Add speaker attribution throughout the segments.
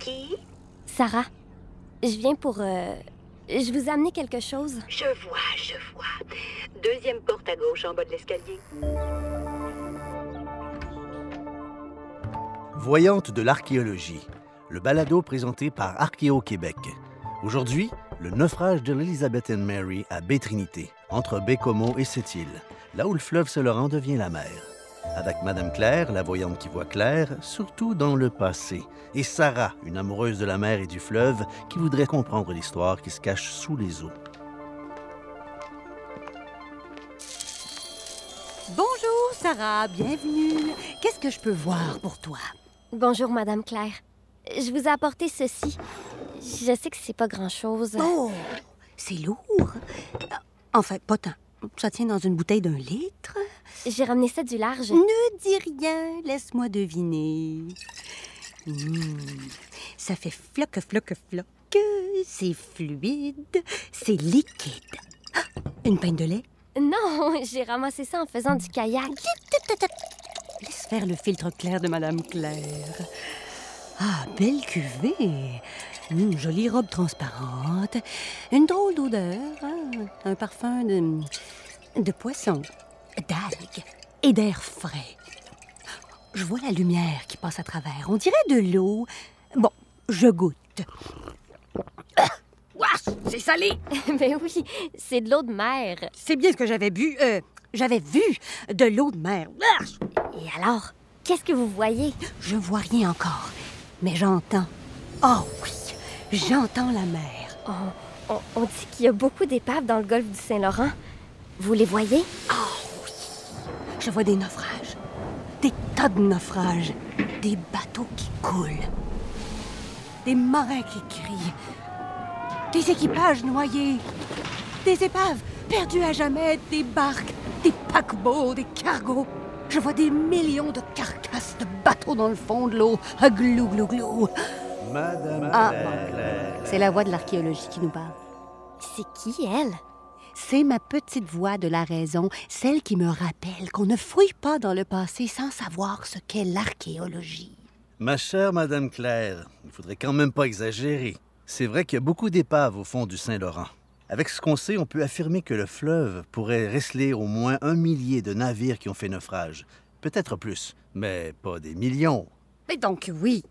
Speaker 1: Qui?
Speaker 2: Sarah, je viens pour... Je vous ai amené quelque chose.
Speaker 1: Je vois. Deuxième porte à gauche en bas de l'escalier.
Speaker 3: Voyante de l'archéologie, le balado présenté par Archéo-Québec. Aujourd'hui, le naufrage de l'Elizabeth and Mary à Baie-Trinité, entre Baie-Comeau et Sept-Îles, là où le fleuve Saint-Laurent devient la mer. Avec Madame Claire, la voyante qui voit clair, surtout dans le passé, et Sarah, une amoureuse de la mer et du fleuve, qui voudrait comprendre l'histoire qui se cache sous les eaux.
Speaker 4: Bonjour, Sarah, bienvenue. Qu'est-ce que je peux voir pour toi?
Speaker 2: Bonjour, Madame Claire. Je vous ai apporté ceci. Je sais que c'est pas grand-chose.
Speaker 4: Oh, c'est lourd. Enfin, pas tant. Ça tient dans une bouteille d'1 litre.
Speaker 2: J'ai ramené ça du large.
Speaker 4: Ne dis rien, laisse-moi deviner. Ça fait floc. C'est fluide, c'est liquide. Une pinte de lait?
Speaker 2: Non, j'ai ramassé ça en faisant du kayak.
Speaker 4: Laisse faire le filtre clair de Madame Claire. Ah, belle cuvée. Jolie robe transparente. Une drôle d'odeur. Hein? Un parfum de poisson, d'algues et d'air frais. Je vois la lumière qui passe à travers. On dirait de l'eau. Bon, je goûte. Wesh, c'est salé!
Speaker 2: Ben oui, c'est de l'eau de mer.
Speaker 4: C'est bien ce que j'avais bu. J'avais vu de l'eau de mer. Wesh!
Speaker 2: Et alors, qu'est-ce que vous voyez?
Speaker 4: Je vois rien encore, mais j'entends. Oh oui, j'entends la mer.
Speaker 2: On dit qu'il y a beaucoup d'épaves dans le golfe du Saint-Laurent. Vous les voyez?
Speaker 4: Oh oui, je vois des naufrages. Des tas de naufrages. Des bateaux qui coulent. Des marins qui crient. Des équipages noyés. Des épaves perdues à jamais. Des barques, des paquebots, des cargos. Je vois des millions de carcasses de bateaux dans le fond de l'eau. Glou, glou, glou.
Speaker 3: Madame Claire.
Speaker 4: C'est la voix de l'archéologie qui nous parle.
Speaker 2: C'est qui, elle?
Speaker 4: C'est ma petite voix de la raison, celle qui me rappelle qu'on ne fouille pas dans le passé sans savoir ce qu'est l'archéologie.
Speaker 3: Ma chère Madame Claire, il faudrait quand même pas exagérer. C'est vrai qu'il y a beaucoup d'épaves au fond du Saint-Laurent. Avec ce qu'on sait, on peut affirmer que le fleuve pourrait receler au moins 1 millier de navires qui ont fait naufrage. Peut-être plus, mais pas des millions.
Speaker 4: Et donc, oui,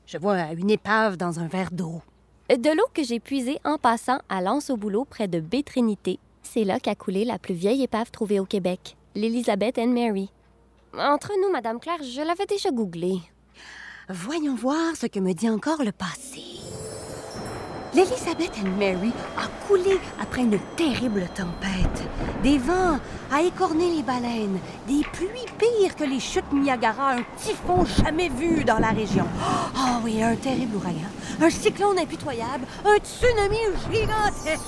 Speaker 4: je vois une épave dans un verre d'eau.
Speaker 2: De l'eau que j'ai puisée en passant à L'Anse-au-Bouleau près de Baie-Trinité. C'est là qu'a coulé la plus vieille épave trouvée au Québec, l'Elizabeth and Mary. Entre nous, Madame Claire, je l'avais déjà googlée.
Speaker 4: Voyons voir ce que me dit encore le passé. L'Elizabeth and Mary a coulé après une terrible tempête. Des vents à écorner les baleines, des pluies pires que les chutes Niagara, un typhon jamais vu dans la région. Oh oui, un terrible ouragan, un cyclone impitoyable, un tsunami gigantesque.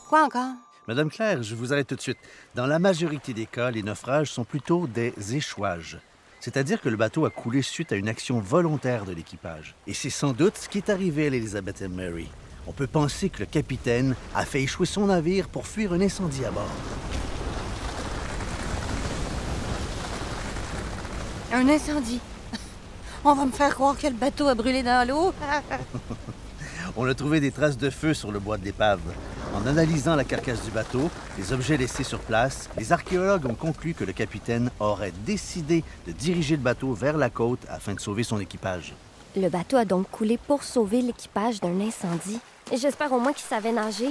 Speaker 4: Quoi encore?
Speaker 3: Madame Claire, je vous arrête tout de suite. Dans la majorité des cas, les naufrages sont plutôt des échouages. C'est-à-dire que le bateau a coulé suite à une action volontaire de l'équipage. Et c'est sans doute ce qui est arrivé à l'Elizabeth and Mary. On peut penser que le capitaine a fait échouer son navire pour fuir un incendie à bord.
Speaker 4: Un incendie. On va me faire croire que le bateau a brûlé dans l'eau.
Speaker 3: On a trouvé des traces de feu sur le bois de l'épave. En analysant la carcasse du bateau, les objets laissés sur place, les archéologues ont conclu que le capitaine aurait décidé de diriger le bateau vers la côte afin de sauver son équipage.
Speaker 2: Le bateau a donc coulé pour sauver l'équipage d'un incendie. J'espère au moins qu'il savait nager.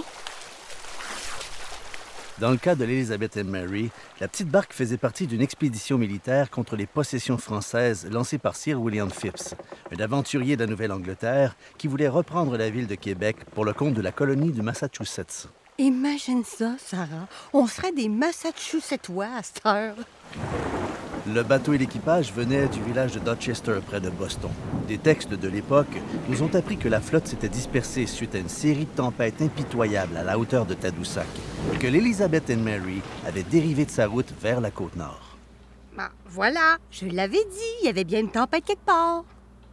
Speaker 3: Dans le cas de l'Elizabeth and Mary, la petite barque faisait partie d'une expédition militaire contre les possessions françaises lancée par Sir William Phipps, un aventurier de la Nouvelle-Angleterre qui voulait reprendre la ville de Québec pour le compte de la colonie du Massachusetts.
Speaker 4: Imagine ça, Sarah. On serait des Massachusettois à cette heure.
Speaker 3: Le bateau et l'équipage venaient du village de Dorchester, près de Boston. Des textes de l'époque nous ont appris que la flotte s'était dispersée suite à une série de tempêtes impitoyables à la hauteur de Tadoussac et que l'Elizabeth and Mary avait dérivé de sa route vers la côte nord.
Speaker 4: Ben, voilà, je l'avais dit, il y avait bien une tempête quelque part.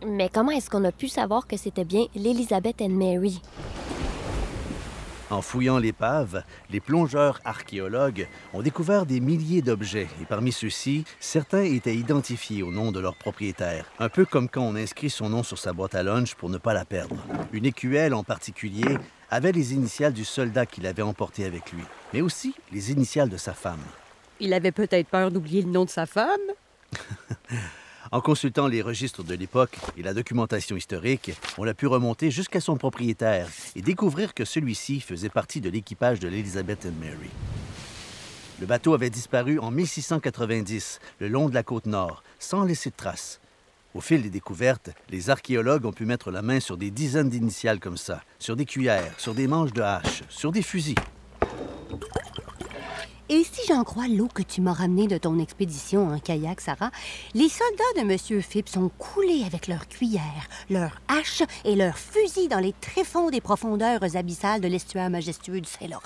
Speaker 2: Mais comment est-ce qu'on a pu savoir que c'était bien l'Elizabeth and Mary?
Speaker 3: En fouillant l'épave, les plongeurs archéologues ont découvert des milliers d'objets et parmi ceux-ci, certains étaient identifiés au nom de leur propriétaire, un peu comme quand on inscrit son nom sur sa boîte à lunch pour ne pas la perdre. Une écuelle en particulier avait les initiales du soldat qui l'avait emporté avec lui, mais aussi les initiales de sa femme.
Speaker 4: Il avait peut-être peur d'oublier le nom de sa femme.
Speaker 3: En consultant les registres de l'époque et la documentation historique, on a pu remonter jusqu'à son propriétaire et découvrir que celui-ci faisait partie de l'équipage de l'Elizabeth and Mary. Le bateau avait disparu en 1690, le long de la côte nord, sans laisser de traces. Au fil des découvertes, les archéologues ont pu mettre la main sur des dizaines d'initiales comme ça, sur des cuillères, sur des manches de hache, sur des fusils.
Speaker 4: Et si j'en crois l'eau que tu m'as ramenée de ton expédition en kayak, Sarah, les soldats de M. Phipps ont coulé avec leurs cuillères, leurs haches et leurs fusils dans les tréfonds des profondeurs abyssales de l'estuaire majestueux du Saint-Laurent.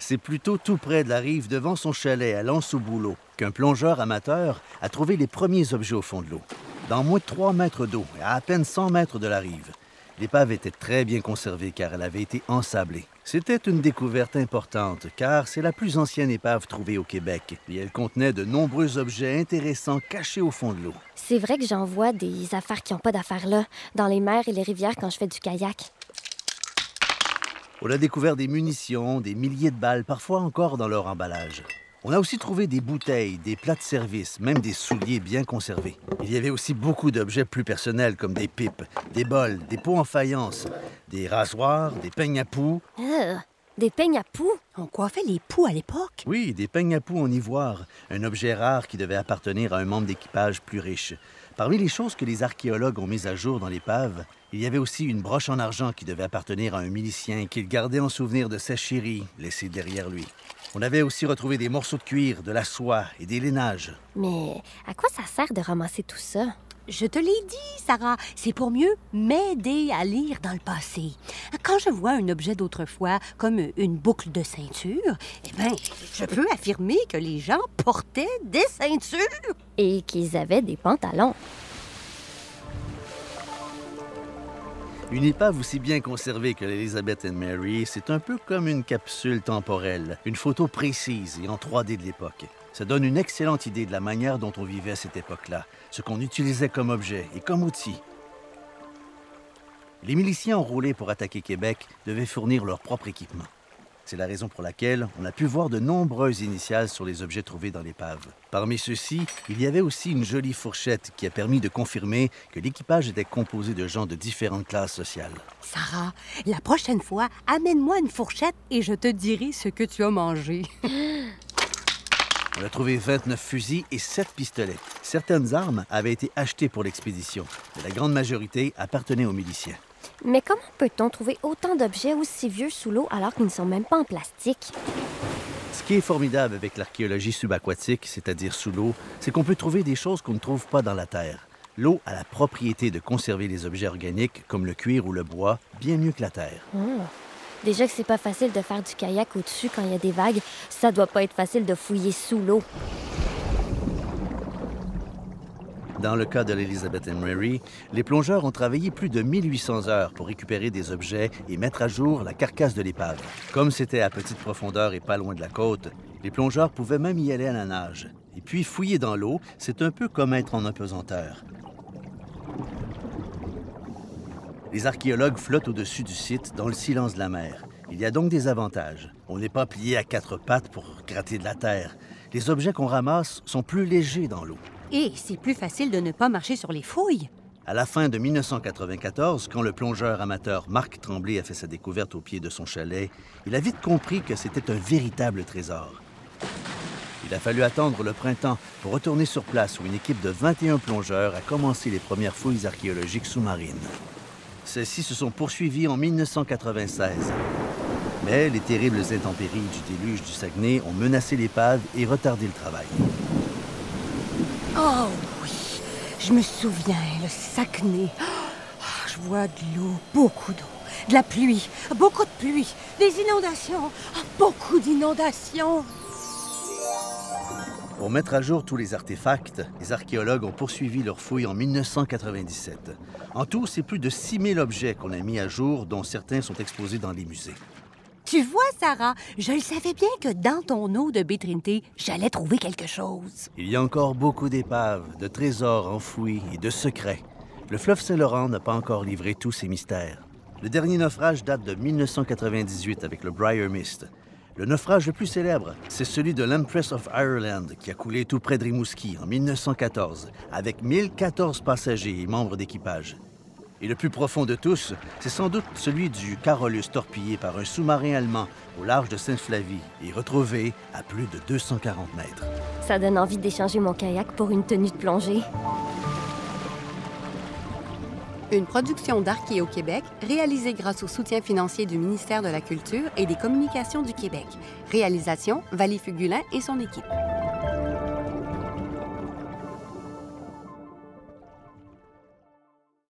Speaker 3: C'est plutôt tout près de la rive devant son chalet à Lens-au-Bouleau qu'un plongeur amateur a trouvé les premiers objets au fond de l'eau. Dans moins de 3 mètres d'eau et à peine 100 mètres de la rive. L'épave était très bien conservée car elle avait été ensablée. C'était une découverte importante car c'est la plus ancienne épave trouvée au Québec et elle contenait de nombreux objets intéressants cachés au fond de l'eau.
Speaker 2: C'est vrai que j'en vois des affaires qui n'ont pas d'affaires là, dans les mers et les rivières quand je fais du kayak.
Speaker 3: On a découvert des munitions, des milliers de balles, parfois encore dans leur emballage. On a aussi trouvé des bouteilles, des plats de service, même des souliers bien conservés. Il y avait aussi beaucoup d'objets plus personnels comme des pipes, des bols, des pots en faïence, des rasoirs, des peignes à poux.
Speaker 2: Des peignes à poux?
Speaker 4: On coiffait les poux à l'époque?
Speaker 3: Oui, des peignes à poux en ivoire, un objet rare qui devait appartenir à un membre d'équipage plus riche. Parmi les choses que les archéologues ont mises à jour dans l'épave, il y avait aussi une broche en argent qui devait appartenir à un milicien qu'il gardait en souvenir de sa chérie laissée derrière lui. On avait aussi retrouvé des morceaux de cuir, de la soie et des lainages.
Speaker 2: Mais à quoi ça sert de ramasser tout ça?
Speaker 4: Je te l'ai dit, Sarah, c'est pour mieux m'aider à lire dans le passé. Quand je vois un objet d'autrefois, comme une boucle de ceinture, eh bien, je peux affirmer que les gens portaient des ceintures.
Speaker 2: Et qu'ils avaient des pantalons.
Speaker 3: Une épave aussi bien conservée que l'Elizabeth and Mary, c'est un peu comme une capsule temporelle, une photo précise et en 3D de l'époque. Ça donne une excellente idée de la manière dont on vivait à cette époque-là, ce qu'on utilisait comme objet et comme outil. Les miliciens enrôlés pour attaquer Québec devaient fournir leur propre équipement. C'est la raison pour laquelle on a pu voir de nombreuses initiales sur les objets trouvés dans l'épave. Parmi ceux-ci, il y avait aussi une jolie fourchette qui a permis de confirmer que l'équipage était composé de gens de différentes classes sociales.
Speaker 4: Sarah, la prochaine fois, amène-moi une fourchette et je te dirai ce que tu as mangé.
Speaker 3: On a trouvé 29 fusils et 7 pistolets. Certaines armes avaient été achetées pour l'expédition, mais la grande majorité appartenait aux miliciens.
Speaker 2: Mais comment peut-on trouver autant d'objets aussi vieux sous l'eau alors qu'ils ne sont même pas en plastique?
Speaker 3: Ce qui est formidable avec l'archéologie subaquatique, c'est-à-dire sous l'eau, c'est qu'on peut trouver des choses qu'on ne trouve pas dans la terre. L'eau a la propriété de conserver les objets organiques, comme le cuir ou le bois, bien mieux que la terre.
Speaker 2: Déjà que c'est pas facile de faire du kayak au-dessus quand il y a des vagues, ça doit pas être facile de fouiller sous l'eau.
Speaker 3: Dans le cas de l'Elizabeth and Mary, les plongeurs ont travaillé plus de 1800 heures pour récupérer des objets et mettre à jour la carcasse de l'épave. Comme c'était à petite profondeur et pas loin de la côte, les plongeurs pouvaient même y aller à la nage. Et puis, fouiller dans l'eau, c'est un peu comme être en apesanteur. Les archéologues flottent au-dessus du site dans le silence de la mer. Il y a donc des avantages. On n'est pas plié à 4 pattes pour gratter de la terre. Les objets qu'on ramasse sont plus légers dans l'eau.
Speaker 4: Et c'est plus facile de ne pas marcher sur les fouilles.
Speaker 3: À la fin de 1994, quand le plongeur amateur Marc Tremblay a fait sa découverte au pied de son chalet, il a vite compris que c'était un véritable trésor. Il a fallu attendre le printemps pour retourner sur place où une équipe de 21 plongeurs a commencé les premières fouilles archéologiques sous-marines. Celles-ci se sont poursuivies en 1996. Mais les terribles intempéries du déluge du Saguenay ont menacé l'épave et retardé le travail.
Speaker 4: Oh oui, je me souviens, le Saguenay. Oh, je vois de l'eau, beaucoup d'eau, de la pluie, beaucoup de pluie, des inondations, beaucoup d'inondations.
Speaker 3: Pour mettre à jour tous les artefacts, les archéologues ont poursuivi leurs fouilles en 1997. En tout, c'est plus de 6000 objets qu'on a mis à jour, dont certains sont exposés dans les musées.
Speaker 4: Tu vois, Sarah, je le savais bien que dans ton eau de Bétrinité, j'allais trouver quelque chose.
Speaker 3: Il y a encore beaucoup d'épaves, de trésors enfouis et de secrets. Le fleuve Saint-Laurent n'a pas encore livré tous ses mystères. Le dernier naufrage date de 1998 avec le Briar Mist. Le naufrage le plus célèbre, c'est celui de l'Empress of Ireland qui a coulé tout près de Rimouski en 1914, avec 1014 passagers et membres d'équipage. Et le plus profond de tous, c'est sans doute celui du Carolus torpillé par un sous-marin allemand au large de Sainte-Flavie et retrouvé à plus de 240 mètres.
Speaker 2: Ça donne envie d'échanger mon kayak pour une tenue de plongée.
Speaker 5: Une production d'Archéo-Québec réalisée grâce au soutien financier du ministère de la Culture et des Communications du Québec. Réalisation, Valie Fugulin et son équipe.